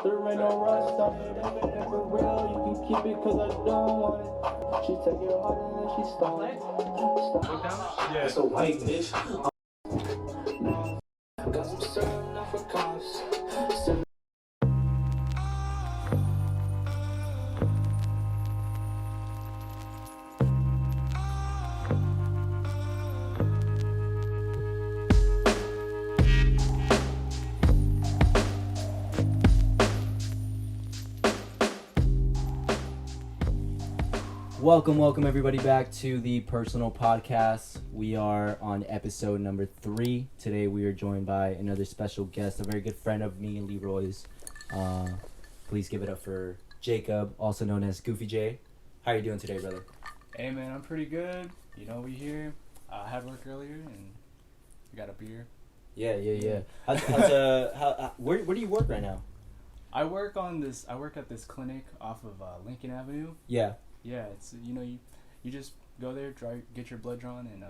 There ain't no rust on it, even if for real, you can keep it cause I don't want it. She take it hard and then she stop it. Yeah. It's a white bitch. Got some syrup, not for cops. Welcome everybody back to the Personal Podcast. We are on episode number 3. Today we are joined by another special guest, a very good friend of me and Leroy's. Please give it up for Jacob, also known as Goofee J. How are you doing today, brother? Hey man, I'm pretty good. You know, we here. I had work earlier and we got a beer. Yeah. Where do you work right now? I work at this clinic off of Lincoln Avenue. Yeah. Yeah, it's you just go there, get your blood drawn, and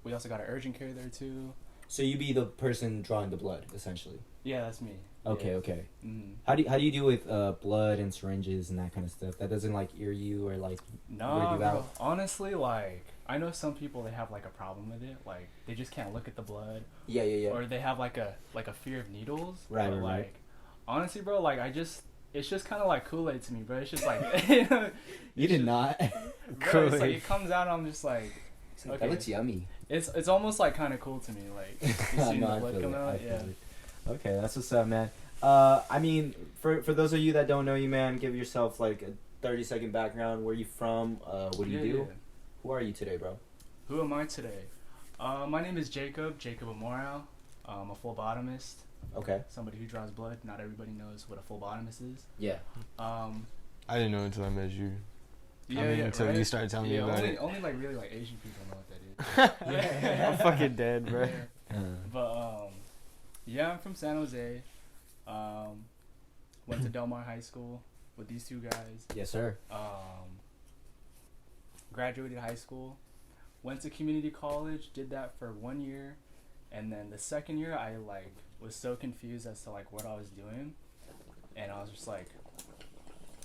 we also got an urgent care there too. So you be the person drawing the blood, essentially. Yeah, that's me. Okay, yeah. okay. Mm-hmm. How do you deal with blood and syringes and that kind of stuff? That doesn't like ear you or like weird you out? Honestly, like I know some people they have like a problem with it, like they just can't look at the blood. Yeah. Or they have like a fear of needles. Right. Honestly, bro, like it's just kind of like Kool-Aid to me, bro. It's just like you did not. Bro, it's like it comes out, and I'm just like, okay. That looks yummy. It's almost like kind of cool to me, like you see the blood come out. Yeah. Okay, that's what's up, man. I mean, for those of you that don't know you, man, give yourself like a 30-second background. Where you from? What do you do? Yeah. Who are you today, bro? Who am I today? My name is Jacob Amoral. I'm a phlebotomist. Okay. Somebody who draws blood. Not everybody knows what a phlebotomist is. Yeah. I didn't know until I met you. Yeah, until right? you started telling me about it. Only like really like Asian people know what that is. Yeah. I'm fucking dead, bro. Yeah. But yeah, I'm from San Jose. Went to Del Mar High School with these two guys. Yes, sir. Graduated high school. Went to community college. Did that for 1 year, and then the second year I like was so confused as to like what I was doing, and I was just like,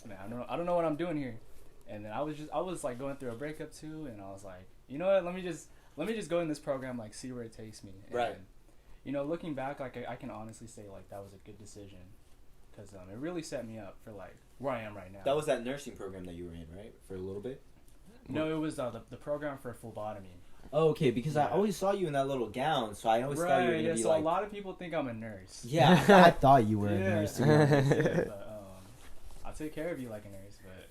man, I don't know what I'm doing here. And then I was like going through a breakup too, and I was like, you know what, let me just go in this program, like see where it takes me. And, right. You know, looking back, like I can honestly say like that was a good decision, because it really set me up for like where I am right now. That was that nursing program that you were in, right? For a little bit. No, it was the program for phlebotomy. Oh, okay, because I always saw you in that little gown, so I always thought you were gonna be so like. A lot of people think I'm a nurse. Yeah, I thought you were a nurse. To be honest. But, I'll take care of you like a nurse, but.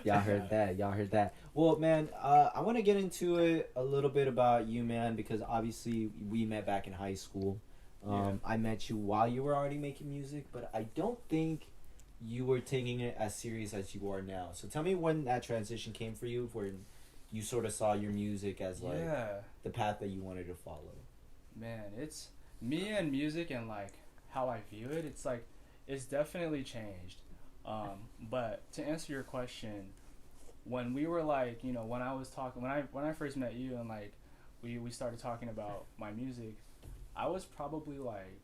Y'all heard that. Well, man, I want to get into it a little bit about you, man, because obviously we met back in high school. I met you while you were already making music, but I don't think you were taking it as serious as you are now. So tell me when that transition came for you, where you sort of saw your music as like the path that you wanted to follow. Man, it's me and music and like how I view it. It's like it's definitely changed. But to answer your question, when we were like, you know, when I first met you and like we started talking about my music, I was probably like,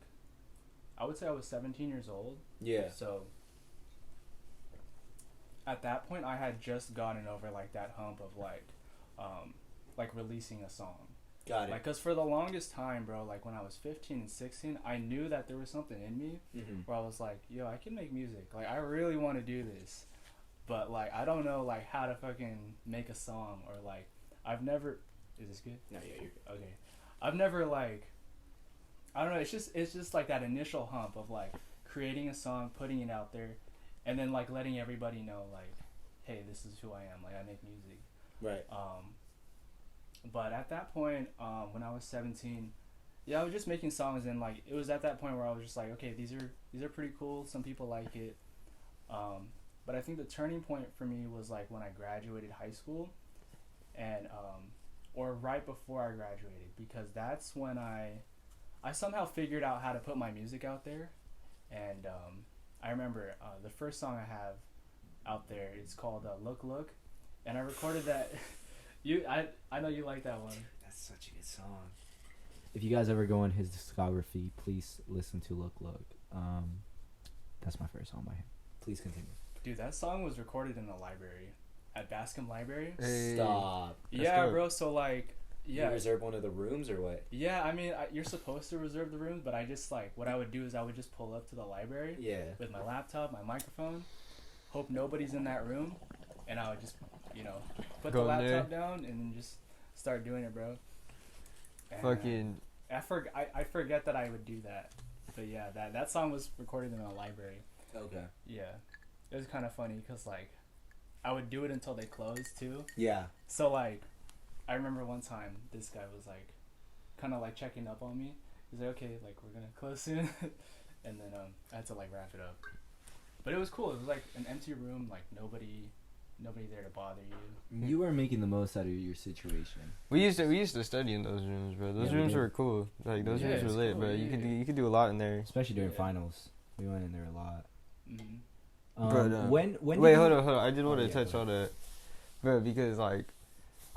I would say I was 17 years old. Yeah. So at that point I had just gotten over like that hump of like releasing a song. Got it. Like, cause for the longest time, bro, like when I was 15 and 16, I knew that there was something in me where I was like, yo, I can make music. Like, I really want to do this, but like I don't know like how to fucking make a song, or like I've never. Is this good? No, yeah, you're good. Okay. I've never like. I don't know. It's just like that initial hump of like creating a song, putting it out there, and then like letting everybody know like, hey, this is who I am. Like I make music. Right. But at that point, when I was 17, I was just making songs, and like it was at that point where I was just like, okay, these are pretty cool. Some people like it. But I think the turning point for me was like when I graduated high school, and or right before I graduated, because that's when I somehow figured out how to put my music out there. And I remember the first song I have out there, it's called Look Look. and I recorded that. I know you like that one. That's such a good song. If you guys ever go on his discography, please listen to Look Look. That's my first song by him. Please continue. Dude, that song was recorded in the library, at Bascom Library. Hey. Stop. Yeah, dope. bro. So like, yeah. You reserve one of the rooms or what? Yeah, I mean, you're supposed to reserve the rooms, but I just like what I would do is I would just pull up to the library Yeah. with my laptop, my microphone, hope nobody's in that room, and I would just, put Go the in there. laptop down and then just start doing it, bro. And Fucking. I forget that I would do that, but yeah, that song was recorded in a library. Okay. Yeah, it was kind of funny because like, I would do it until they closed too. Yeah. So like, I remember one time this guy was like, kind of like checking up on me. He's like, okay, like we're gonna close soon, and then I had to like wrap it up. But it was cool. It was like an empty room, like nobody there to bother you. You were making the most out of your situation. We used to study in those rooms, bro. Those Yeah, we rooms did. were cool. Like those Yeah, rooms were it's lit, cool, bro. yeah. You could do a lot in there. Especially during Yeah. finals. We went in there a lot. Mm-hmm. But, when Wait, did hold you- on. I did want to yeah, touch go on that, bro, because like,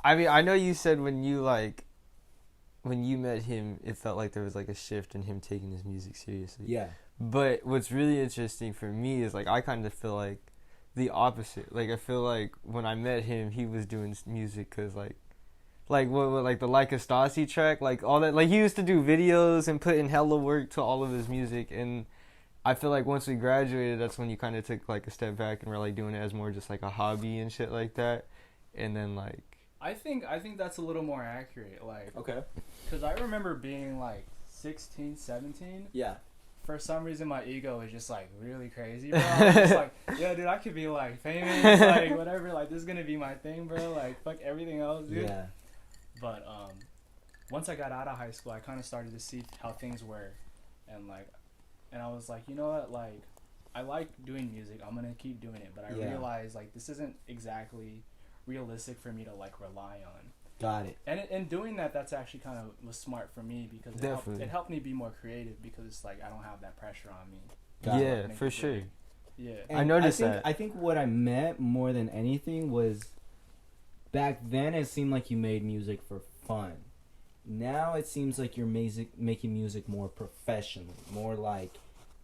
I mean, I know you said when you met him, it felt like there was like a shift in him taking his music seriously. Yeah. But what's really interesting for me is like I kind of feel like the opposite. Like I feel like when I met him, he was doing music because like what like the Like a Stasi track, like all that. Like he used to do videos and put in hella work to all of his music, and I feel like once we graduated, that's when you kind of took like a step back and were like doing it as more just like a hobby and shit like that. And then like I think that's a little more accurate, like, Okay. because I remember being like 16, 17. Yeah. For some reason, my ego was just like really crazy, bro. I was just like, yeah, dude, I could be like famous, like whatever. Like this is gonna be my thing, bro. Like fuck everything else, dude. Yeah. But once I got out of high school, I kind of started to see how things were, and I was like, you know what, like, I like doing music. I'm gonna keep doing it, but I Yeah. realized like this isn't exactly realistic for me to like rely on. Got it. And in doing that, that's actually kind of was smart for me because Definitely. it helped me be more creative because like I don't have that pressure on me. Got it. yeah, Make for it sure. really- Yeah. And I noticed think, that. I think what I meant more than anything was back then it seemed like you made music for fun. Now it seems like you're making music more professional,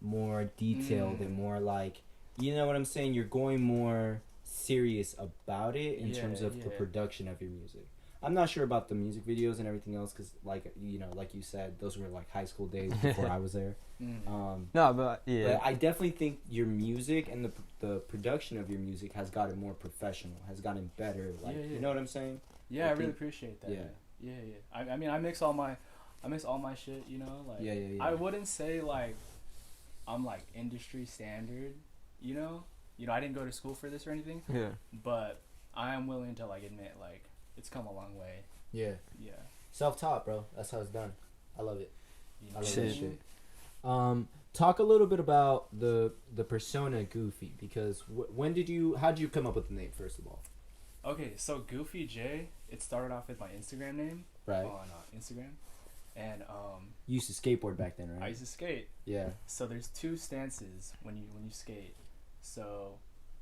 more detailed, and more like, you know what I'm saying? You're going more serious about it in Yeah, terms of the yeah. production of your music. I'm not sure about the music videos and everything else because, like you said, those were like high school days before I was there. Mm. No, but yeah. But I definitely think your music and the production of your music has gotten more professional, has gotten better. Like, Yeah, yeah. you know what I'm saying? Yeah, I really think- appreciate that. yeah. Yeah. I mean, I mix all my shit, you know, like Yeah. I wouldn't say like I'm like industry standard, you know. I didn't go to school for this or anything, yeah. but I am willing to like admit like it's come a long way. Yeah. Yeah. Self-taught, bro. That's how it's done. I love it. You I love Shit. that shit. Talk a little bit about the persona Goofy because how did you come up with the name first of all? Okay, so Goofy J, it started off with my Instagram name Right. on Instagram, and You used to skateboard back then, right? I used to skate. Yeah. So there's two stances when you skate. So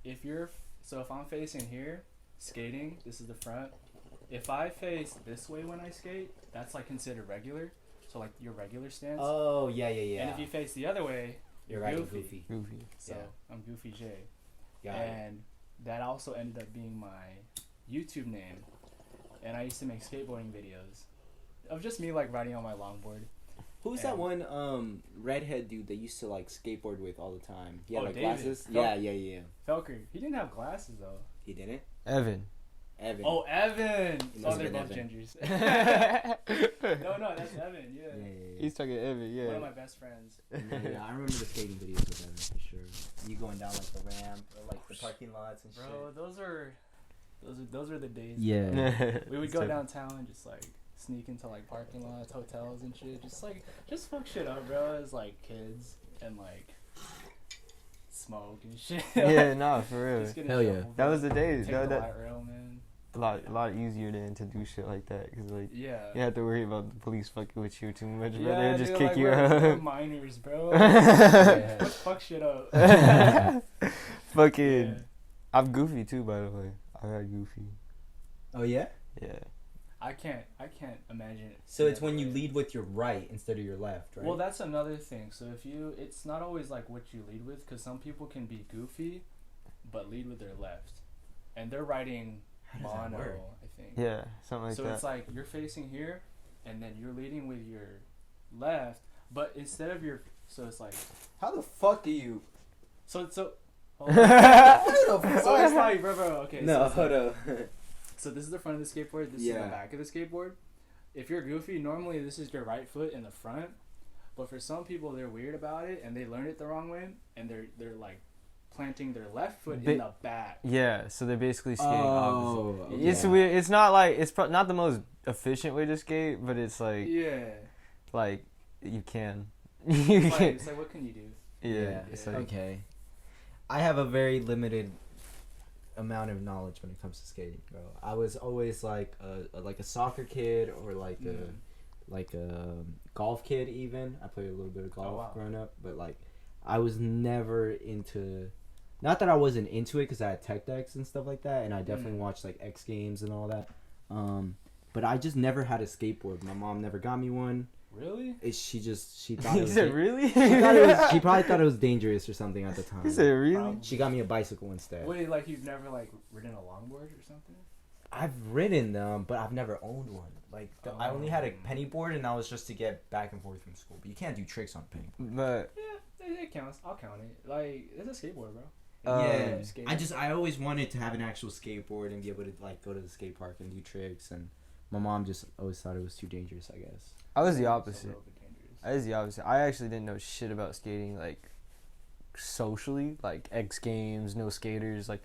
if I'm facing here, skating, this is the front. If I face this way when I skate, that's like considered regular. So like your regular stance. Oh yeah. And if you face the other way, You're you're right, Goofy. Goofy. So Yeah. I'm Goofy J. Got it. And that also ended up being my YouTube name. And I used to make skateboarding videos of just me like riding on my longboard. Who's that and- one redhead dude that used to like skateboard with all the time? He had Oh, like David. glasses. Oh. Yeah. Felker. He didn't have glasses though. He didn't. Evan. Evan. Oh, Evan. He Oh, must they're have both been gingers. He's No, that's Evan. Yeah. Yeah. talking Evan, One yeah. of my best friends. Yeah, I remember the skating videos with Evan for sure. You going down like the ramp or like the parking lots and Bro, shit. those are the days. Yeah. We would It's go like- downtown and just like sneak into like parking lots, hotels and shit. Just fuck shit up, bro. As like kids and like smoke and shit. Yeah, nah, for real. Just get in Hell yeah. trouble, That bro. was the days. Take That, the that light rail, man. a lot easier than to do shit like that because like Yeah. you have to worry about the police fucking with you too much, bro. Yeah, They would just dude, kick like, you we're out. minors, bro. Yeah. Let's fuck shit up. Fucking. Yeah. I'm Goofy too, by the way. I got Goofy. Oh yeah. Yeah. I can't imagine it. So it's when you lead with your right instead of your left, right? Well, that's another thing. So it's not always like what you lead with, because some people can be goofy, but lead with their left, and they're writing How does that mono, work? I think. Yeah, something like So that. it's like you're facing here, and then you're leading with your left, but instead of your, so it's like, How the fuck do you? so hold on. Hold So it's like, bro, okay. No, so it's hold like, up. so this is the front of the skateboard. This is the back of the skateboard. If you're goofy, normally this is your right foot in the front, but for some people they're weird about it and they learn it the wrong way, and they're like planting their left foot in the back. Yeah, so they're basically skating opposite. Okay. It's weird. It's not like it's not the most efficient way to skate, but it's like like you can. It's like what can you do? Yeah. It's like, okay. I have a very limited amount of knowledge when it comes to skating, bro. I was always like a soccer kid or like a golf kid even. I played a little bit of golf growing up, but like I was never into. Not that I wasn't into it, because I had tech decks and stuff like that, and I definitely watched like X Games and all that. But I just never had a skateboard. My mom never got me one. Really? She thought it was. He said, really? She probably thought it was dangerous or something at the time. He said, really? Probably. She got me a bicycle instead. Wait, like you've never like ridden a longboard or something? I've ridden them, but I've never owned one. Like I only had a penny board, and that was just to get back and forth from school. But you can't do tricks on a penny board. But Yeah, it counts. I'll count it. Like it's a skateboard, bro. Yeah, Skating. I always wanted to have an actual skateboard and be able to like go to the skate park and do tricks, and my mom just always thought it was too dangerous, I guess. I was the So opposite. I was the opposite. I actually didn't know shit about skating, like socially, like X Games, no skaters. Like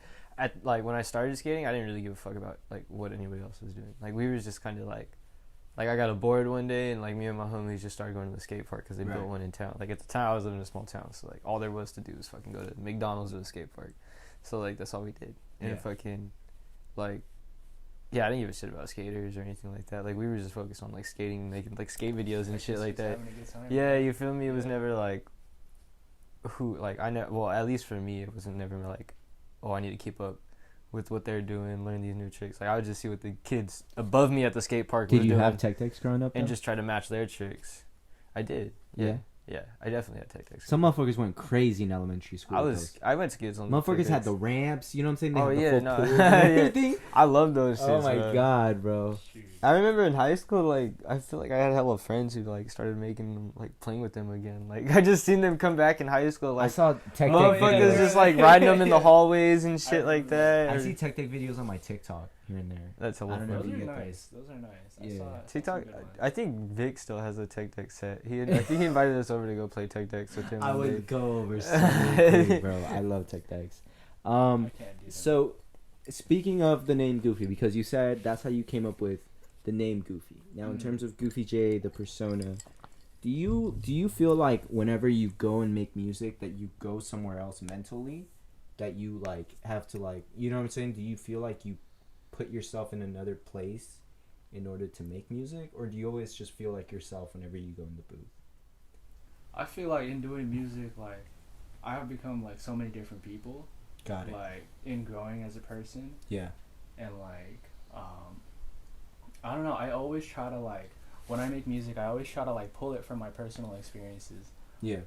when I started skating, I didn't really give a fuck about like what anybody else was doing. Like we were just kind of like I got a board one day, and like me and my homies just started going to the skate park because they built one in town. Like at the time, I was living in a small town, so like all there was to do was fucking go to McDonald's or the skate park. So like that's all we did. And fucking like. Yeah, I didn't give a shit about skaters or anything like that. Like, we were just focused on, like, skating, making, like, skate videos and shit like that. Yeah, you feel me? It was never, like, well, at least for me, it wasn't never, like, oh, I need to keep up with what they're doing, learn these new tricks. Like, I would just see what the kids above me at the skate park were doing. Did you have tech decks growing up? And just try to match their tricks. I did. Yeah. Yeah, I definitely had tech decks. Some motherfuckers went crazy in elementary school. I went to kids on motherfuckers had the ramps, you know what I'm saying? They oh had the yeah, full no, pool and everything. I love those shits. Oh my god, bro! I remember in high school, like I feel like I had hella friends who like started making like playing with them again. Like I just seen them come back in high school. Like I saw tech motherfuckers just like riding them in the hallways and shit like that. I see tech deck videos on my TikTok here and there. That's a lot. Those are nice. Those are nice. Yeah. TikTok. I think Vic still has a tech deck set. I think he invited us over to go play tech decks with him. I would go over so quick, bro. I love tech decks. I can't do that. So, speaking of the name Goofy, because you said that's how you came up with the name Goofy. Now, in terms of Goofy J, the persona, do you feel like whenever you go and make music that you go somewhere else mentally, that you like have to like, you know what I'm saying? Do you feel like you put yourself in another place in order to make music, or do you always just feel like yourself whenever you go in the booth? I feel like in doing music, like I have become like so many different people. Got it. Like in growing as a person. Yeah. And like, I don't know. I always try to like, when I make music, I always try to like pull it from my personal experiences. Yeah.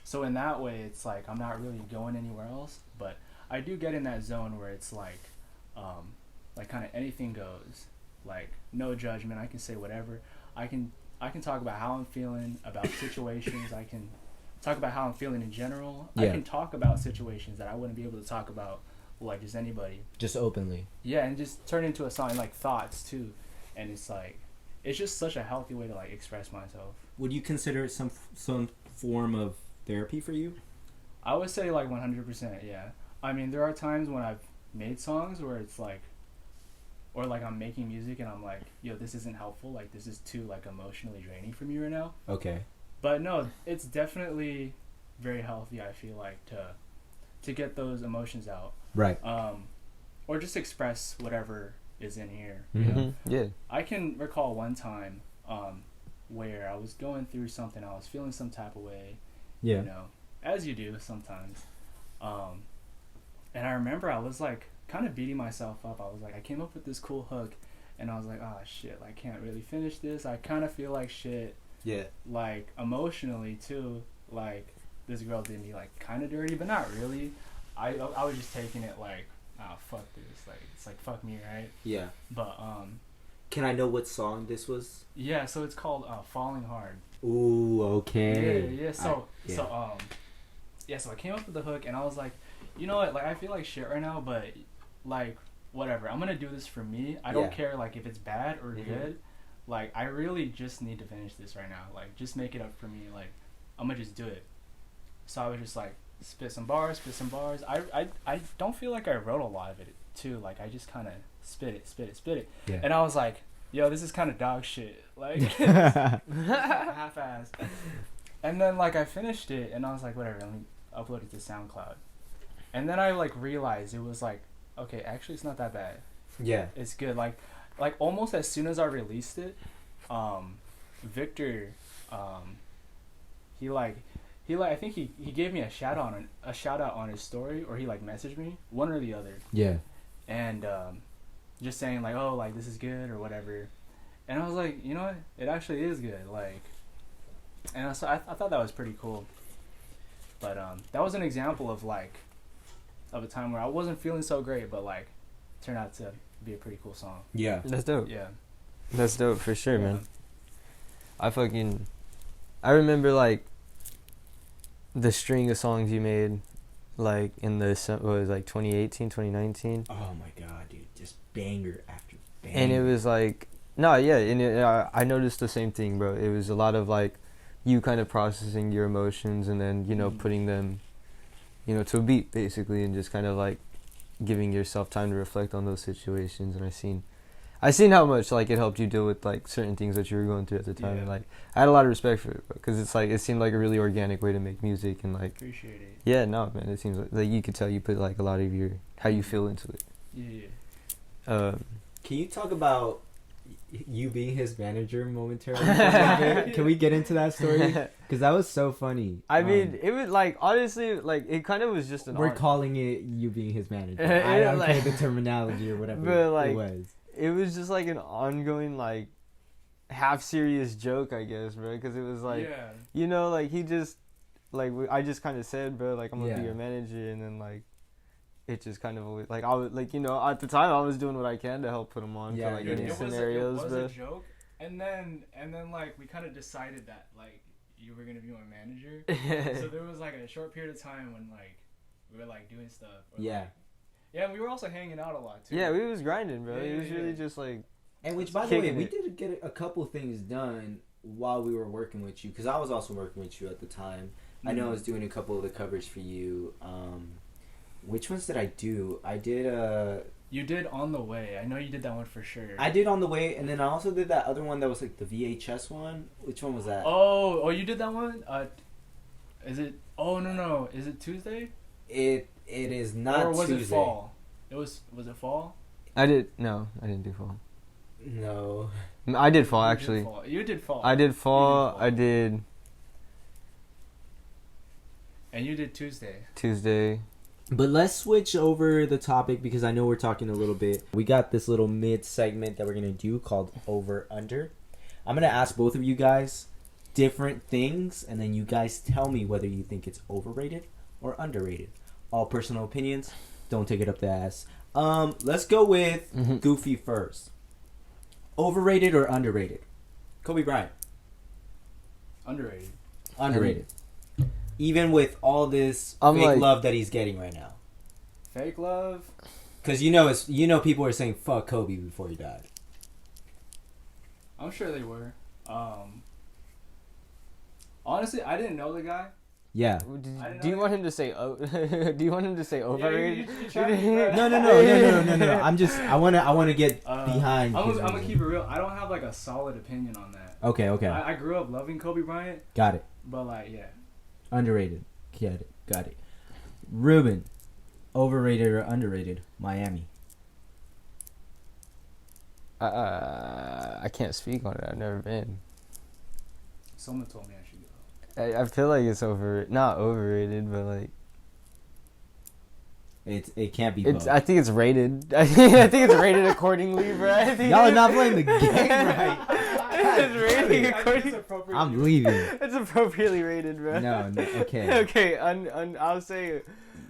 So in that way, it's like I'm not really going anywhere else, but I do get in that zone where it's like kind of anything goes. Like no judgment. I can say whatever. I can talk about how I'm feeling about situations. I can talk about how I'm feeling in general. Yeah. I can talk about situations that I wouldn't be able to talk about like just anybody. Just openly. Yeah, and just turn into a song, and like thoughts too. And it's like, it's just such a healthy way to like express myself. Would you consider it some form of therapy for you? I would say like 100%, yeah. I mean, there are times when I've made songs where it's like, or like I'm making music and I'm like, yo, this isn't helpful. Like this is too like emotionally draining for me right now. Okay. But no, it's definitely very healthy, I feel like, to get those emotions out. Right. Or just express whatever is in here. Mm-hmm. You know? Yeah. I can recall one time where I was going through something, I was feeling some type of way. Yeah. You know, as you do sometimes. And I remember I was like kind of beating myself up. I was like, I came up with this cool hook, and I was like, oh shit, I can't really finish this. I kind of feel like shit. Yeah. Like emotionally too. Like this girl did me like kind of dirty, but not really. I was just taking it like, oh fuck this. Like it's like fuck me, right? Yeah. But Can I know what song this was? yeah. So it's called Falling Hard. Ooh, okay. Yeah. So I came up with the hook, and I was like, you know what? Like I feel like shit right now, but like whatever. I'm gonna do this for me. I don't care like if it's bad or good. Like I really just need to finish this right now. Like just make it up for me. Like I'm gonna just do it. So I was just like spit some bars. I don't feel like I wrote a lot of it too. Like I just kind of spit it. Yeah. And I was like, yo, this is kind of dog shit. Like half-assed. And then like I finished it, and I was like, whatever, let me upload it to SoundCloud. And then I like realized it was like, okay, actually it's not that bad. Yeah. It's good. Like almost as soon as I released it, Victor, he I think he gave me a shout out on his story, or he like messaged me, one or the other. Yeah. And just saying like, oh, like this is good or whatever. And I was like, you know what, it actually is good. Like, and I thought that was pretty cool. But that was an example of like of a time where I wasn't feeling so great, but like turned out to be a pretty cool song. Yeah. That's dope. Yeah. That's dope for sure, Yeah. man. I remember like the string of songs you made, like in the what was it, like 2018, 2019. Oh my god, dude, just banger after banger. And it was like, no, yeah, and I noticed the same thing, bro. It was a lot of like you kind of processing your emotions, and then putting them, to a beat basically, and just kind of like giving yourself time to reflect on those situations. And I seen how much like it helped you deal with like certain things that you were going through at the time. Yeah. And like I had a lot of respect for it, because it's like it seemed like a really organic way to make music, and like Appreciate it. yeah, no, man, it seems like you could tell you put like a lot of your how you feel into it. Yeah. Can you talk about you being his manager momentarily? Can we get into that story? Because that was so funny. I mean, it was like, honestly, like it kind of was just an. We're calling it you being his manager. I don't care the terminology or whatever but, like, it was. It was just like an ongoing, like, half serious joke, I guess, bro. Because it was like, like he just, like I just kind of said, bro, like I'm gonna be your manager, and then like. It just kind of always, like I was like at the time I was doing what I can to help put him on for like any scenarios, it was bro. a joke, and then like we kind of decided that like you were gonna be my manager. So there was like a short period of time when like we were like doing stuff. And we were also hanging out a lot too. Yeah, we was grinding, bro. It was really just like. And which, by the way, we did get a couple things done while we were working with you, because I was also working with you at the time. I know I was doing a couple of the covers for you. Which ones did I do? I did You did On the Way. I know you did that one for sure. I did On the Way, and then I also did that other one that was like the VHS one. Which one was that? Oh, you did that one? Is it? Oh no. Is it Tuesday? It is not. Or was Tuesday. it fall? Was it fall? I didn't do fall. No. I did fall, actually. You did fall. I did fall. I did. And you did Tuesday. But let's switch over the topic, because I know we're talking a little bit. We got this little mid segment that we're going to do called Over Under. I'm going to ask both of you guys different things, and then you guys tell me whether you think it's overrated or underrated. All personal opinions. Don't take it up the ass. Let's go with Goofee first. Overrated or underrated? Kobe Bryant. Underrated. Underrated. Even with all this fake love that he's getting right now. Fake love? Because people are saying fuck Kobe before he died. I'm sure they were. Honestly, I didn't know the guy. Yeah. Do you want him to say do you want him to say overrated? No. I want to get behind. I'm gonna keep it real. I don't have like a solid opinion on that. Okay. I grew up loving Kobe Bryant. Got it. But like, yeah. Underrated. Got it. Ruben, overrated or underrated? Miami. I can't speak on it. I've never been. Someone told me I should go. I feel like it's not overrated, but like It can't be It's. both. I think it's rated. I think it's rated accordingly, bro. I think Y'all are not playing the game right. It's rating according. I'm leaving. It's appropriately rated, bro. No, okay. Okay. I'll say.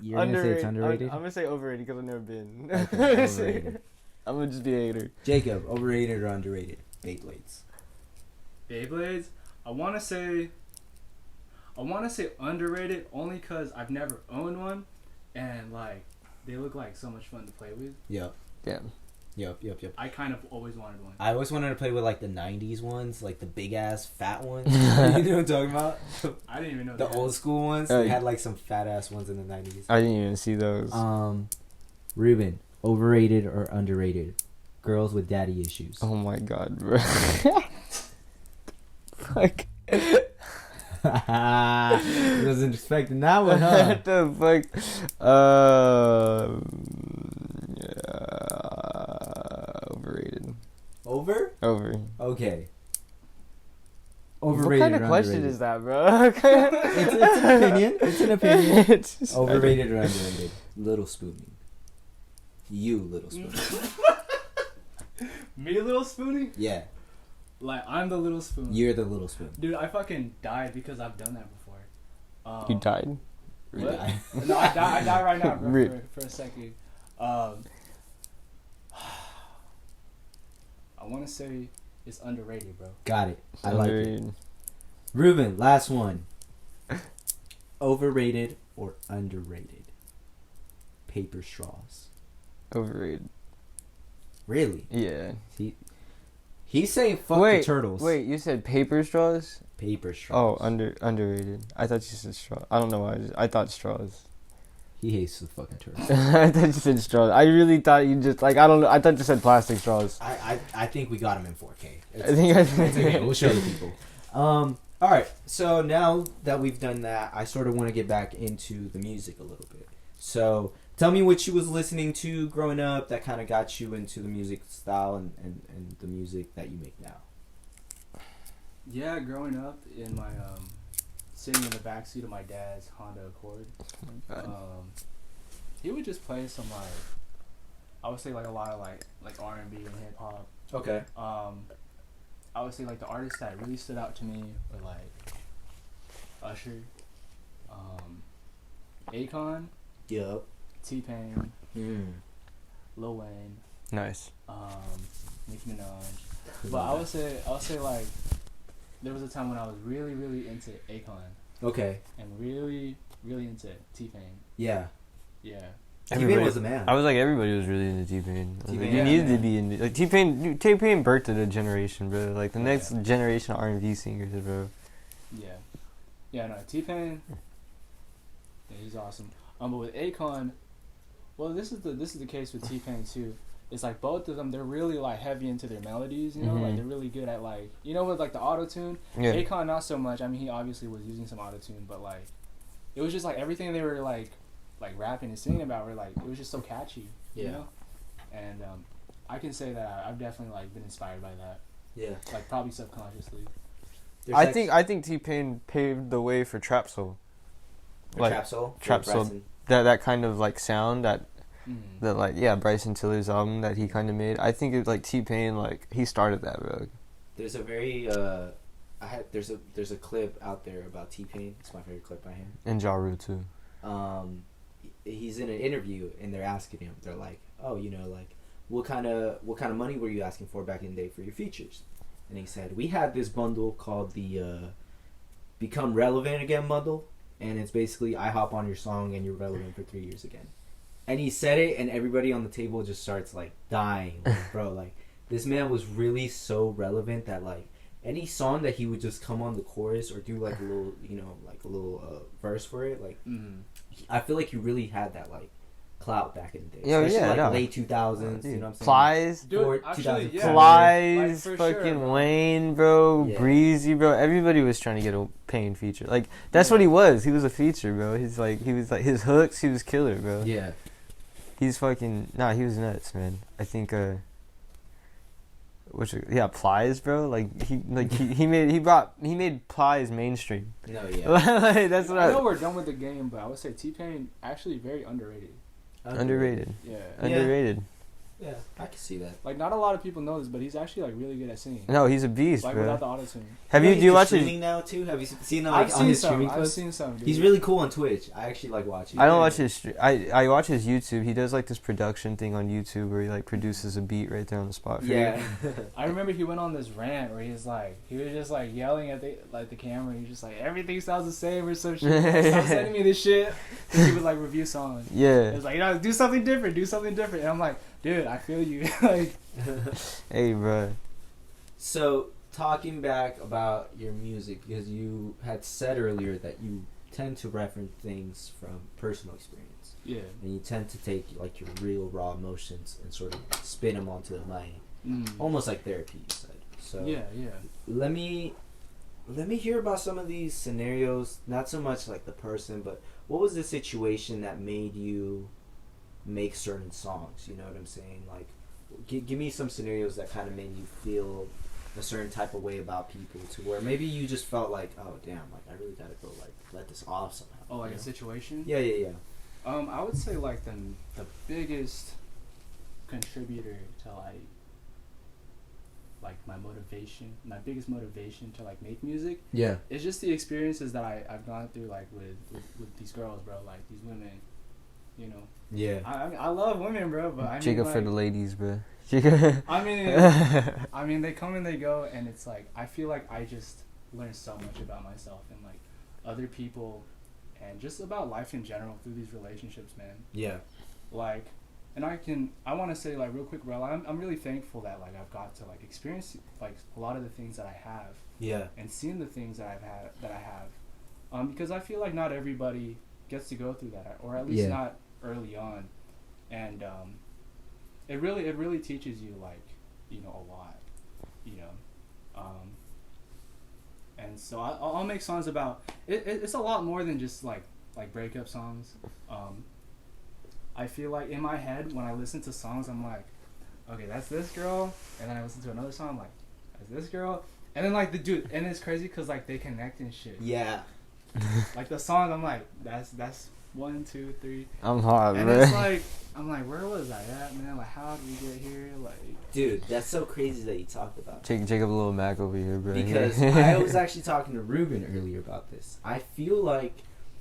You're gonna say it's underrated? I'm gonna say overrated because I've never been. Okay, overrated. I'm gonna just be a hater. Jacob, overrated or underrated? Beyblades. Beyblades, I want to say underrated only because I've never owned one, and like they look like so much fun to play with. Yep. Damn. Yep. I kind of always wanted one. I always wanted to play with like the '90s ones, like the big ass fat ones. You know what I'm talking about? I didn't even know The that. old school ones. Oh, They yeah. had like some fat ass ones in the '90s. I didn't even see those. Ruben, overrated or underrated? Girls with daddy issues. Oh my god, bro. Fuck. Wasn't expecting that one, huh? What the fuck? Overrated. Over? Over. Okay. What Overrated kind of or question underrated? is that, bro? It's an opinion. It's an opinion. It's just- Overrated or underrated? Little Spoonie. You, Little Spoonie. Me, Little Spoonie? Yeah, Like I'm the Little Spoon. you're the Little Spoon. Dude, I fucking died because I've done that before. You died? You What? die. No, I die right now, bro, Rip. for a second. I want to say it's underrated, bro. Got it. I like it. Underrated. Ruben, last one. Overrated or underrated? Paper straws. Overrated. Really? Yeah. He's saying fuck the turtles. Wait, you said paper straws? Paper straws. Oh, underrated. I thought you said straw. I don't know why. I thought straws. He hates the fucking turtles. I thought you said straws. I really thought you just like I don't know. I thought you said plastic straws. I think we got him in 4K. I think I It's okay. We'll show the people. All right. So now that we've done that, I sort of want to get back into the music a little bit. So tell me what you was listening to growing up that kind of got you into the music style and the music that you make now. Yeah, growing up in my sitting in the backseat of my dad's Honda Accord, he would just play some like I would say like a lot of like R&B and hip hop. Okay. I would say like the artists that really stood out to me were like Usher, Akon, Yup. T-Pain, Mm. Lil Wayne, Nice. Nicki Minaj. But I would say like there was a time when I was really into Akon Okay. and really into T-Pain. Yeah. Yeah. T-Pain was a man. I was like everybody was really into T-Pain. I was like, T-Pain, you yeah, needed man. to be in like T-Pain birthed a generation, bro. Like the Yeah. next generation of R&B singers, bro. Yeah. Yeah, no, T-Pain, yeah, he's awesome. But with Akon, well, this is the case with T-Pain too. It's like both of them, they're really like heavy into their melodies, you know, like Mhm. they're really good at like, you know, with like the auto tune. Yeah. Akon not so much. I mean, he obviously was using some auto tune, but like, it was just like everything they were like rapping and singing about were like it was just so catchy, you Yeah. know. And I can say that I've definitely like been inspired by that, Yeah. like probably subconsciously. I think T-Pain paved the way for trap soul. like, Trap Soul. Trap With Soul. Bryson. That kind of like sound that Mm. like yeah, Bryson Tiller's album that he kind of made. I think it like T-Pain like he started that, bro. There's a very there's a clip out there about T-Pain. It's my favorite clip by him. And Ja Rule too. He's in an interview and they're asking him. They're like, "Oh, you know, like what kind of money were you asking for back in the day for your features?" And he said, "We had this bundle called the Become Relevant Again bundle, and it's basically I hop on your song and you're relevant for 3 years again." And he said it, and everybody on the table just starts like dying, like, bro. Like this man was really so relevant that like any song that he would just come on the chorus or do like a little, you know, like a little verse for it, like I feel like he really had that like clout back in the day. Yeah, Especially yeah, like no. late 2000s, you know what I'm saying? Plies. Dude, Or actually, 2004. yeah. Plies, Like, for fucking sure. Wayne, bro, Yeah. Breezy, bro. Everybody was trying to get a Payne feature. Like that's what he was. He was a feature, bro. He was like his hooks. He was killer, bro. Yeah. He's fucking he was nuts, man. I think Plies, bro. Like he made Plies mainstream. No, yeah. Like, that's what I know we're done with the game, but I would say T-Pain actually very underrated. Underrated. Yeah. Underrated. Yeah, I can see that. Like not a lot of people know this, but he's actually like really good at singing. No, he's a beast, Like bro. without the auto-tune. Have know you? he's Do you just watch his? streaming now too? Have you seen him I've like on seen his some. streaming I've clips? seen some. Dude. He's really cool on Twitch. I actually like watching. I don't him. watch his. I watch his YouTube. He does like this production thing on YouTube where he like produces a beat right there on the spot. For Yeah. you. I remember he went on this rant where he was just like yelling at the camera. He's just like everything sounds the same or some shit. Like, stop sending me this shit. And he would like review songs. Yeah. It's like do something different. Do something different. And I'm like, dude, I feel you. Like. Hey, bro. So talking back about your music, because you had said earlier that you tend to reference things from personal experience, Yeah. and you tend to take like your real raw emotions and sort of spin them onto the mic, almost like therapy. You said. So Yeah. let me hear about some of these scenarios. Not so much like the person, but what was the situation that made you make certain songs? You know what I'm saying? Like, give me some scenarios that kind of made you feel a certain type of way about people, to where maybe you just felt like, oh damn, like I really gotta go like let this off somehow. Oh, like you a know? situation. Yeah. I would say like the biggest contributor to like my biggest motivation to like make music Yeah. is just the experiences that I've gone through like with these girls, bro, like these women, you know. Yeah. I love women, bro, but I mean, Jacob like, for the ladies, bro. I mean they come and they go, and it's like I feel like I just learn so much about myself and like other people and just about life in general through these relationships, man. Yeah. Like, and I want to say like real quick, bro, I'm really thankful that like I've got to like experience like a lot of the things that I have Yeah. and seen the things that I have, because I feel like not everybody gets to go through that, or at least Yeah. not early on, and it really teaches you like, you know, a lot, you know, and so I'll make songs about it. It's a lot more than just like breakup songs. I feel like in my head when I listen to songs, I'm like, okay, that's this girl, and then I listen to another song, I'm like, that's this girl, and then like the dude, and it's crazy because like they connect and shit. Yeah. Like the song, I'm like, that's 1, 2, 3, I'm hot, and bro. it's like, I'm like, where was I at, man? Like, how did we get here? Like, Dude, that's so crazy that you talked about. Jacob a little Mac over here, bro. Because I was actually talking to Ruben earlier about this. I feel like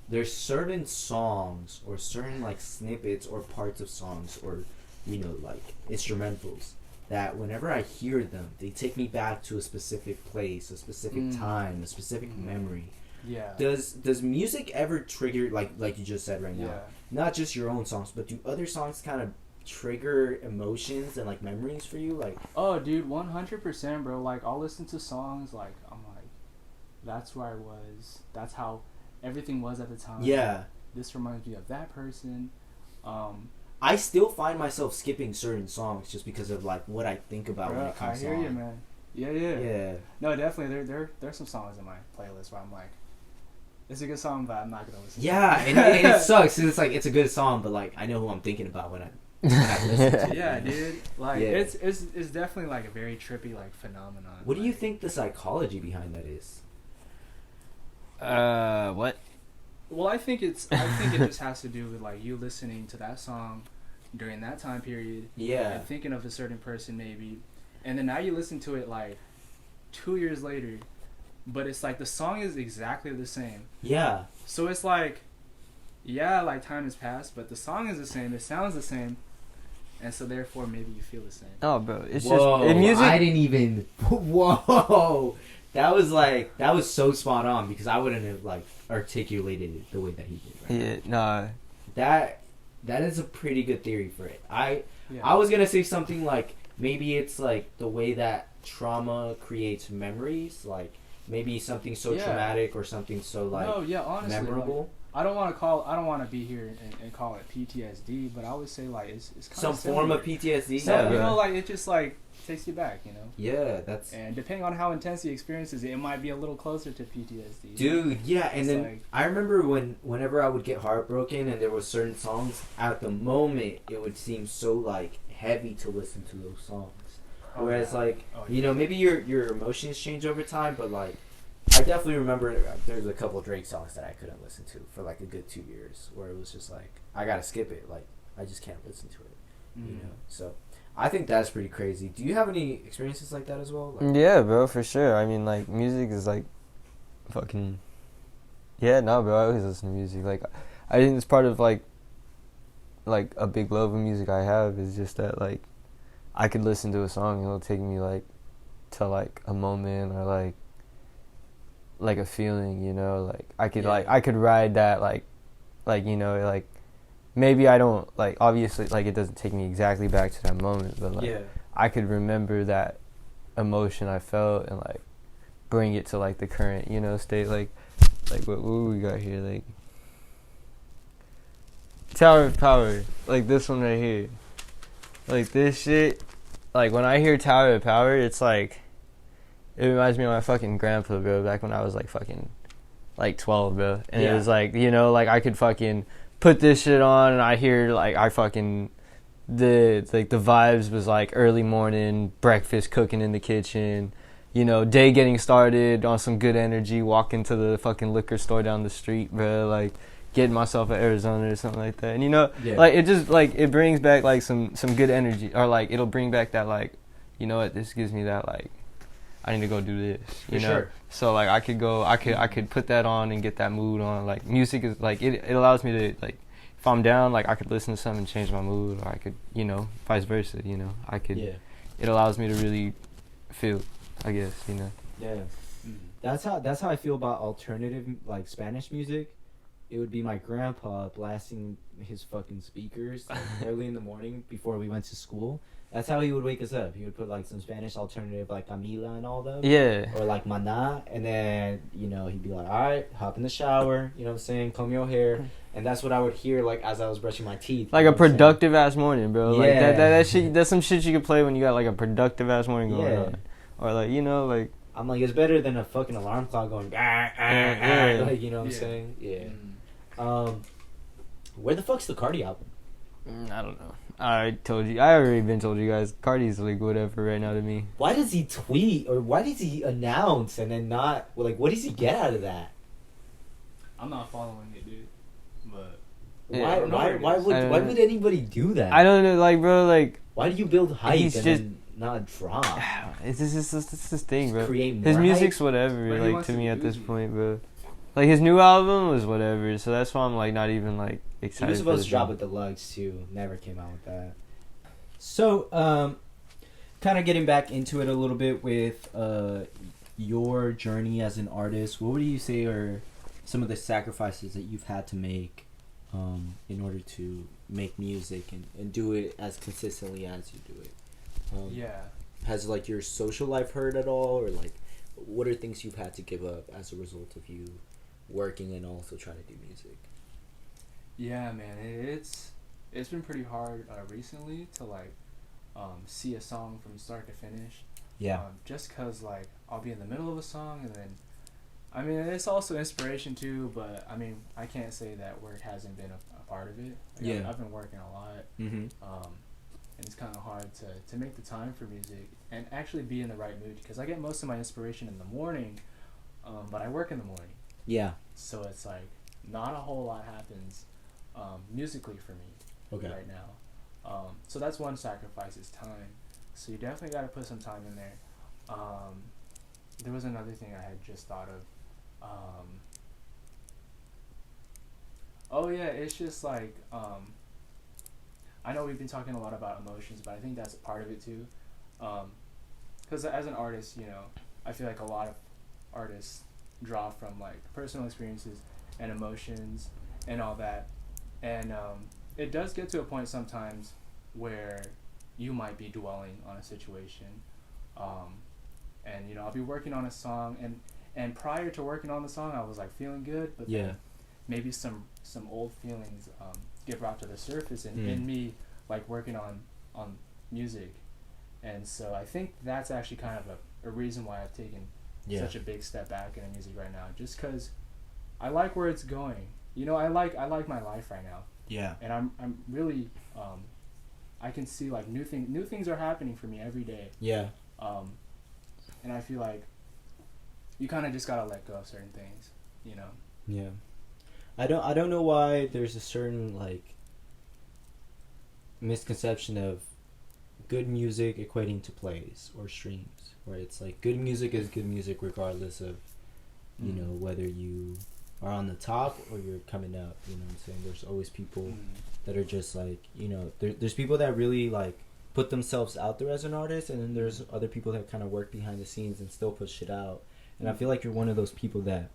there's certain songs or certain like snippets or parts of songs or, you know, like instrumentals that whenever I hear them, they take me back to a specific place, a specific time, a specific memory. yeah, Does music ever trigger, like you just said right now, yeah. not just your own songs, but do other songs kind of trigger emotions and like memories for you? Like, Oh, dude, 100%, bro. Like, I'll listen to songs, like, I'm like, that's where I was. That's how everything was at the time. yeah. This reminds me of that person. I still find myself skipping certain songs just because of like what I think about when Bro, it I comes hear on. you, man. Yeah. Yeah. No, definitely. There's some songs in my playlist where I'm like, it's a good song, but I'm not gonna listen. Yeah, to it. and it sucks 'cause it's like it's a good song, but like I know who I'm thinking about when I listen to it. Yeah, dude. Like, Yeah. it's definitely like a very trippy like phenomenon. What do you like- think the psychology behind that is? What? Well, I think it just has to do with like you listening to that song during that time period. Yeah. And thinking of a certain person maybe, and then now you listen to it like 2 years later, but it's like the song is exactly the same. Yeah. So it's like, yeah, like time has passed, but the song is the same. It sounds the same, and so therefore maybe you feel the same. Oh, bro, it's Whoa, just in music. I didn't even. Whoa, that was so spot on because I wouldn't have like articulated it the way that he did. Right? Yeah, nah. That is a pretty good theory for it. I Yeah. was gonna say something like maybe it's like the way that trauma creates memories, like maybe something so Yeah. traumatic or something so like No, yeah, honestly, like, memorable. I don't want to be here and call it PTSD, but I would say like it's kind Some of form of PTSD. So, Yeah, you bro. know, like it just like takes you back, you know. Yeah, that's And depending on how intense the experience is, it might be a little closer to PTSD. dude. Yeah, and It's then like- I remember whenever I would get heartbroken and there were certain songs at the moment it would seem so like heavy to listen to those songs. Oh, Whereas yeah. like Oh, you know maybe your emotions change over time, but like I definitely remember there's a couple Drake songs that I couldn't listen to for like a good 2 years where it was just like I gotta skip it. Like I just can't listen to it. Mm. You know, so I think that's pretty crazy. Do you have any experiences like that as well? Like, Yeah, bro, for sure. I mean, like, music is like fucking. Yeah, no, bro. I always listen to music. Like, I think it's part of like a big love of music I have is just that like I could listen to a song and it'll take me like to like a moment or like a feeling, you know. Like I could ride that like you know like maybe I don't like obviously like it doesn't take me exactly back to that moment, but like I could remember that emotion I felt and like bring it to like the current, you know, state. Like what we got here, like Tower of Power, like this one right here, like this shit. Like when I hear Tower of Power, it's like it reminds me of my fucking grandpa, bro, back when I was like fucking like 12, bro. And it was like, you know, like I could fucking put this shit on and I hear like I fucking the vibes was like early morning, breakfast cooking in the kitchen, you know, day getting started on some good energy, walking to the fucking liquor store down the street, bro, like getting myself at Arizona or something like that. And you know, like it just like it brings back like some good energy, or like it'll bring back that like, you know what, this gives me that like I need to go do this, you know. Sure. So like I could put that on and get that mood on. Like music is like it allows me to like if I'm down, like I could listen to something and change my mood, or I could, you know, vice versa, you know. I could it allows me to really feel, I guess, you know. Yeah. That's how I feel about alternative like Spanish music. It would be my grandpa blasting his fucking speakers like, early in the morning before we went to school. That's how he would wake us up. He would put like some Spanish alternative like Camila and all them. Yeah. Or like Maná, and then, you know, he'd be like, all right, hop in the shower, you know what I'm saying, comb your hair. And that's what I would hear like as I was brushing my teeth. Like a productive ass morning, bro. Yeah. Like that shit, that's some shit you could play when you got like a productive ass morning going on. Or like, you know, like I'm like, it's better than a fucking alarm clock going like, you know what I'm saying? Yeah. Where the fuck's the Cardi album? I don't know. I already been told you guys. Cardi's like whatever right now to me. Why does he tweet or why does he announce and then not like? What does he get out of that? I'm not following it, dude. But Why would anybody do that? I don't know, like, bro, like. Why do you build hype and just, then not drop? It's this thing, bro. Create more his music's hype? whatever, like to me at this point, bro. Like his new album was whatever, so that's why I'm like not even like excited. He was supposed to drop with Deluxe too. Never came out with that. So, kind of getting back into it a little bit with your journey as an artist. What would you say are some of the sacrifices that you've had to make in order to make music and do it as consistently as you do it? Has like your social life hurt at all, or like what are things you've had to give up as a result of you working and also trying to do music? Yeah, man, it's been pretty hard recently to like see a song from start to finish. Yeah. Just cause like I'll be in the middle of a song and then, I mean, it's also inspiration too, but I mean I can't say that work hasn't been a part of it. Like, I've been working a lot. And it's kind of hard to make the time for music and actually be in the right mood, because I get most of my inspiration in the morning, but I work in the morning. Yeah. So it's like not a whole lot happens musically for me right now. So that's one sacrifice, is time. So you definitely got to put some time in there. There was another thing I had just thought of. Oh yeah, it's just like I know we've been talking a lot about emotions, but I think that's a part of it too. Because as an artist, you know, I feel like a lot of artists draw from like personal experiences and emotions and all that. And it does get to a point sometimes where you might be dwelling on a situation. And, you know, I'll be working on a song, and prior to working on the song, I was like feeling good, but then maybe some old feelings get brought to the surface in me, like working on music. And so I think that's actually kind of a reason why I've taken such a big step back in music right now, just because I like where it's going. You know, I like my life right now. Yeah. And I'm really I can see like new things are happening for me every day. Yeah. And I feel like you kind of just gotta let go of certain things, you know. Yeah. I don't know why there's a certain like misconception of good music equating to plays or streams, where it's like good music is good music regardless of, you know, whether you are on the top or you're coming up. You know what I'm saying? There's always people that are just like, you know, there's people that really like put themselves out there as an artist, and then there's other people that kind of work behind the scenes and still put shit out. And I feel like you're one of those people that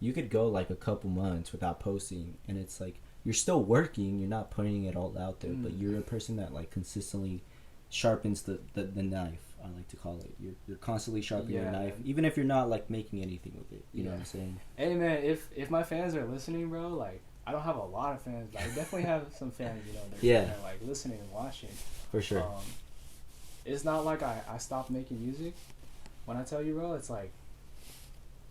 you could go like a couple months without posting, and it's like you're still working, you're not putting it all out there, but you're a person that like consistently sharpens the knife. I like to call it. You're constantly sharpening your knife, even if you're not like making anything with it. You know what I'm saying? Hey man, if my fans are listening, bro, like I don't have a lot of fans, but I definitely have some fans. You know, they're like listening and watching. For sure. It's not like I stopped making music. When I tell you, bro, it's like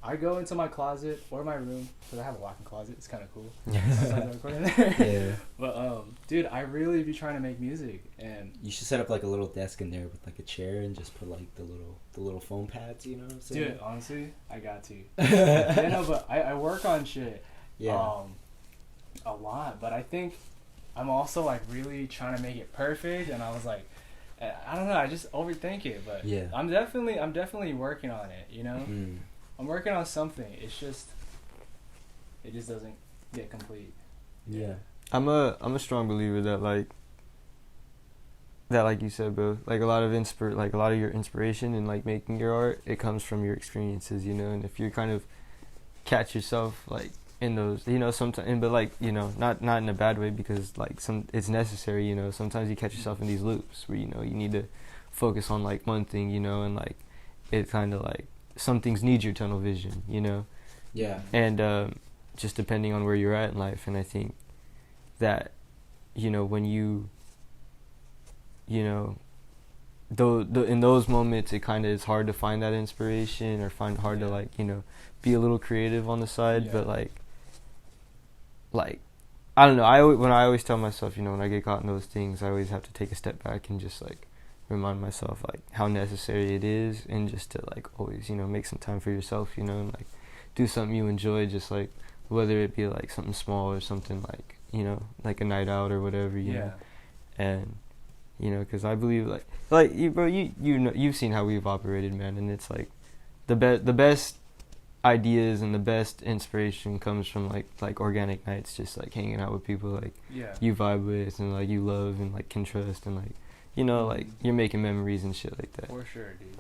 I go into my closet or my room, because I have a walk-in closet. It's kind of cool. Yeah. But dude, I really be trying to make music, and you should set up like a little desk in there with like a chair and just put like the little foam pads. You know what I'm saying? Dude, honestly, I got to. Yeah, no, but I work on shit. Yeah. A lot, but I think I'm also like really trying to make it perfect, and I was like, I don't know, I just overthink it, but yeah, I'm definitely working on it. You know. I'm working on something. It just doesn't get complete. Yeah. I'm a strong believer that like you said, bro, like a lot of your inspiration in like making your art, it comes from your experiences, you know. And if you kind of catch yourself like in those, you know, sometimes, but like, you know, not in a bad way, because like it's necessary, you know. Sometimes you catch yourself in these loops where, you know, you need to focus on like one thing, you know, and like it kind of like some things need your tunnel vision, you know. Yeah. And just depending on where you're at in life, and I think that, you know, when you know, in those moments, it kind of is hard to find that inspiration, or find hard to like, you know, be a little creative on the side. But like I don't know, I always tell myself, you know, when I get caught in those things, I always have to take a step back and just like remind myself like how necessary it is, and just to like always, you know, make some time for yourself, you know, and like do something you enjoy, just like whether it be like something small or something like, you know, like a night out or whatever, you know. And you know, because I believe like you, bro, you know, you've seen how we've operated, man, and it's like the best ideas and the best inspiration comes from like organic nights, just like hanging out with people like you vibe with and like you love and like can trust, and like, you know, like you're making memories and shit like that. For sure, dude.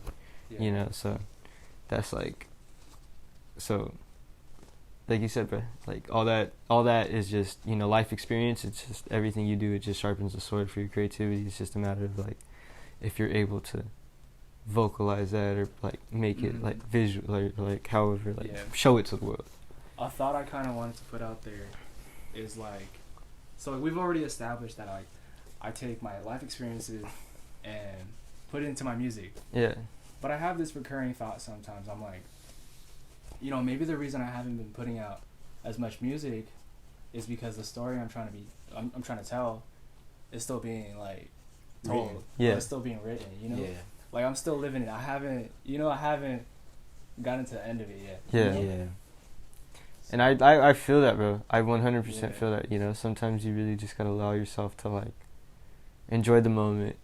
Yeah. You know, so that's like, so like you said, bro, like all that is just, you know, life experience. It's just everything you do, it just sharpens the sword for your creativity. It's just a matter of like if you're able to vocalize that, or like make it like visual, like however, like show it to the world. A thought I kind of wanted to put out there is like, so like, we've already established that like I take my life experiences and put it into my music. Yeah. But I have this recurring thought sometimes. I'm like, you know, maybe the reason I haven't been putting out as much music is because the story I'm trying to tell is still being like told. Yeah. It's still being written, you know? Yeah. Like I'm still living it. I haven't gotten to the end of it yet. Yeah. You know? Yeah. And I feel that, bro. I 100% feel that, you know. Sometimes you really just gotta allow yourself to like enjoy the moment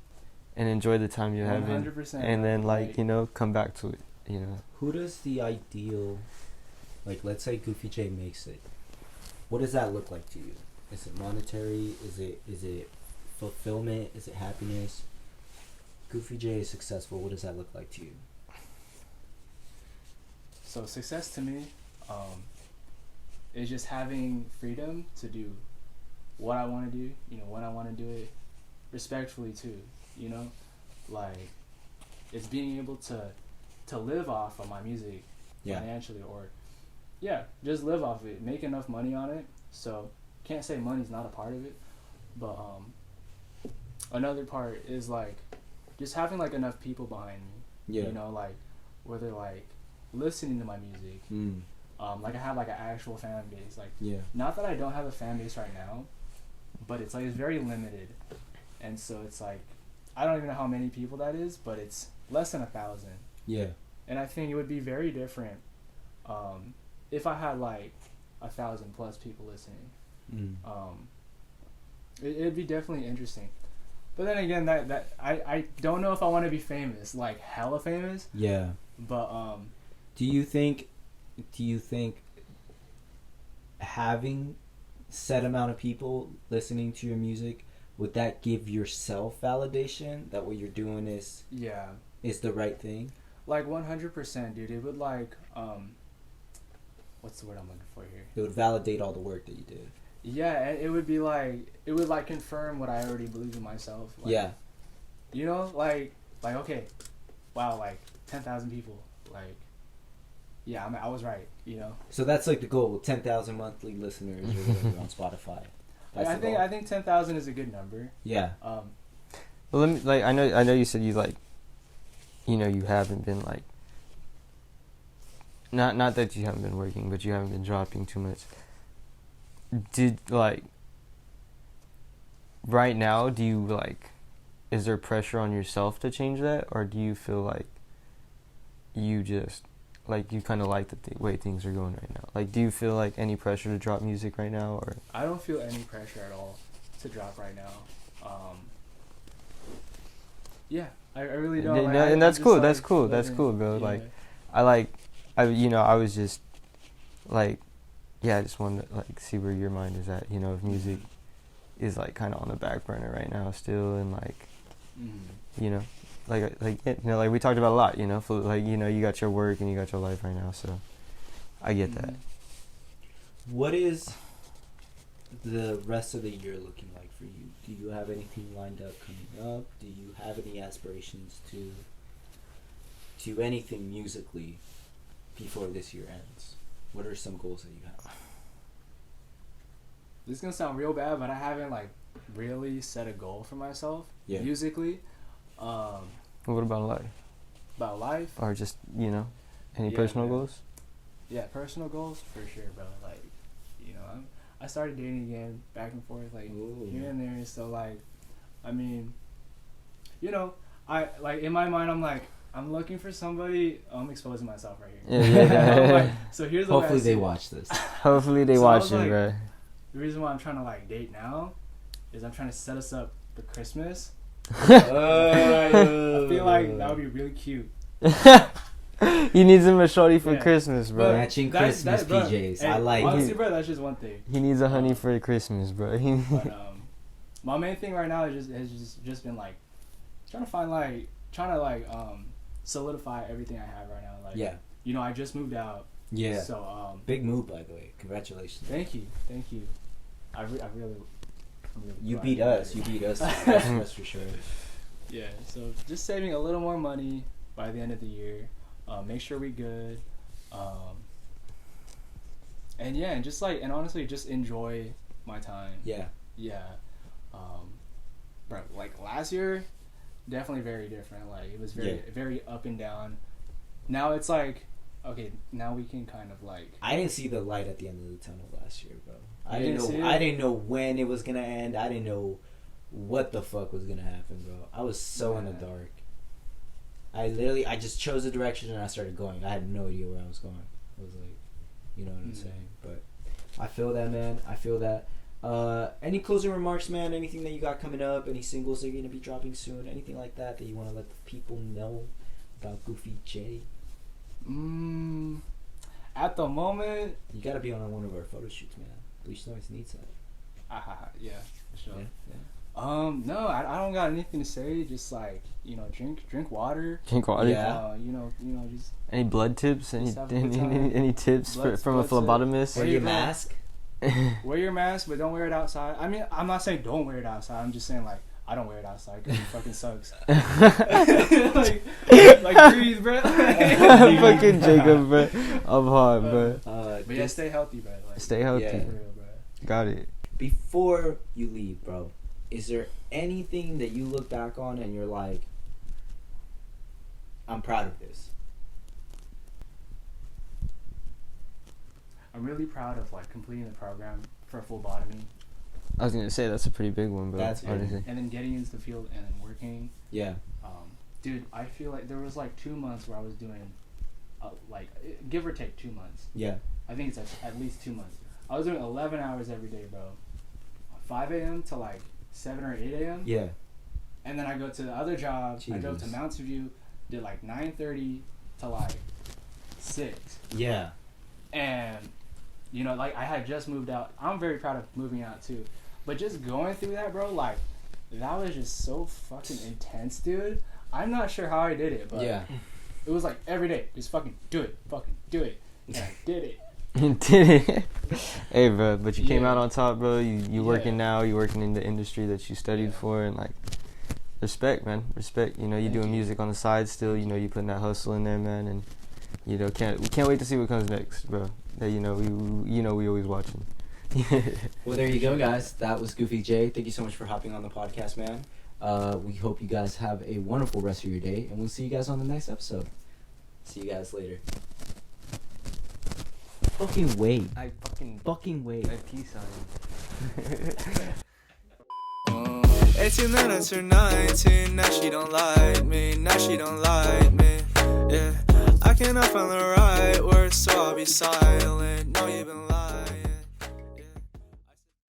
and enjoy the time you're having, and then like, you know, come back to it, you know. Who does the ideal, like, let's say Goofee J makes it, what does that look like to you? Is it monetary? Is it fulfillment? Is it happiness? Goofee J is successful. What does that look like to you? So success to me is just having freedom to do what I want to do, you know, when I want to do it, respectfully too, you know. Like, it's being able to live off of my music financially, or just live off of it, make enough money on it. So can't say money's not a part of it, but another part is like just having like enough people behind me, you know, like where they're like listening to my music. Like I have like an actual fan base, like not that I don't have a fan base right now, but it's like it's very limited, and so it's like I don't even know how many people that is, but it's less than 1,000. Yeah. And I think it would be very different if I had like 1,000+ people listening. It'd be definitely interesting. But then again, that I don't know if I want to be famous, like hella famous. Yeah. But Do you think having set amount of people listening to your music, would that give yourself validation that what you're doing is yeah, the right thing? like 100%, dude. It would like what's the word I'm looking for here? It would validate all the work that you did. Yeah, it would be like it would like confirm what I already believe in myself. Like, Yeah. You know, like okay, wow, like 10,000 people, like. Yeah, I was right, you know. So that's like the goal, 10,000 monthly listeners or whatever on Spotify. I think 10,000 is a good number. Yeah. Well, let me like I know you said you like, you know, you haven't been like. Not that you haven't been working, but you haven't been dropping too much. Did like. Right now, do you like, is there pressure on yourself to change that, or do you feel like. You just. Like, you kind of like the way things are going right now. Like, do you feel like any pressure to drop music right now, or? I don't feel any pressure at all to drop right now. Yeah, I really don't. And, Like, and that's just, cool. like, That's cool. living, That's cool, bro. yeah. Like, I was just, like, yeah, I just wanted to like see where your mind is at. You know, if music is like kind of on the back burner right now still, and like, you know. Like you know, like we talked about a lot, you know, like, you know, you got your work and you got your life right now, so I get that. What is the rest of the year looking like for you? Do you have anything lined up coming up? Do you have any aspirations to anything musically before this year ends? What are some goals that you have? This is gonna sound real bad, but I haven't like really set a goal for myself musically. What about life? About life? Or just, you know, any personal goals? Yeah, personal goals for sure, bro. Like, you know, I started dating again, back and forth, like here and there. So like, I mean, you know, I like in my mind, I'm like, I'm looking for somebody. I'm exposing myself right here. Yeah. Like, so here's the Hopefully they watch this. Hopefully they So watch it, like, bro. The reason why I'm trying to like date now is I'm trying to set us up for Christmas. I feel like that would be really cute. He needs him a shorty for Christmas, bro. Matching Christmas PJs. Hey, I like honestly, it. bro, that's just one thing. He needs a honey for Christmas, bro. But my main thing right now has just been like trying to solidify everything I have right now. Like, you know, I just moved out. Yeah. So big move, by the way. Congratulations. Thank you. I really You beat us. That's for sure. Yeah. So just saving a little more money by the end of the year. Make sure we good. And just like, and honestly, just enjoy my time. Yeah. Bro, like last year, definitely very different. Like it was very up and down. Now it's like, okay, now we can kind of like. I didn't see the light at the end of the tunnel last year, bro. I didn't didn't know when it was gonna end. I didn't know what the fuck was gonna happen, bro. I was so in the dark. I just chose a direction and I started going. I had no idea where I was going. I was like, you know what I'm saying? But I feel that, man. I feel that. Any closing remarks, man? Anything that you got coming up? Any singles that you're gonna be dropping soon? Anything like that you want to let the people know about Goofee J? At the moment, you gotta be on one of our photo shoots, man. Bleach Noise needs that. Yeah, for sure. Yeah. No, I don't got anything to say. Just like, you know, drink water. Drink water. Yeah. You know, just. Any blood tips? Any tips Blood from a phlebotomist? Wear your mask. Wear your mask, but don't wear it outside. I mean, I'm not saying don't wear it outside. I'm just saying like I don't wear it outside because it fucking sucks. like breathe, bro. Fucking Jacob, bro. I'm hard, bro. But yeah, stay healthy, bro. Like, stay healthy. Yeah. For real, bro. Got it. Before you leave, bro, is there anything that you look back on and you're like, I'm proud of this? I'm really proud of like completing the program for phlebotomy. I was gonna say that's a pretty big one, bro. That's big. And then getting into the field and then working. Yeah. Dude, I feel like there was like 2 months where I was doing, like give or take 2 months. Yeah. I think it's at least 2 months. I was doing 11 hours every day, bro. 5 a.m. to like 7 or 8 a.m. Yeah. And then I go to the other job. I go to Jesus. Mountain View, did like 9:30 to like 6. Yeah. And, you know, like I had just moved out. I'm very proud of moving out too. But just going through that, bro, like that was just so fucking intense, dude. I'm not sure how I did it, but Yeah. it was like every day, just fucking do it. And I did it. Did it? Hey, bro, but you came Yeah. out on top, bro. You working Yeah. now. You working in the industry that you studied for, and like, respect, man. Respect. You know, you Thank doing you. music on the side still. You know, you putting that hustle in there, man, and you know, we can't wait to see what comes next, bro. That we always watching. Well, there you go, guys. That was Goofy J. Thank you so much for hopping on the podcast, man. We hope you guys have a wonderful rest of your day, and we'll see you guys on the next episode. See you guys later. Fucking wait. I Fucking wait. peace on 18 minutes or 19, now she don't like me, yeah, I cannot find the right words, so I'll be silent.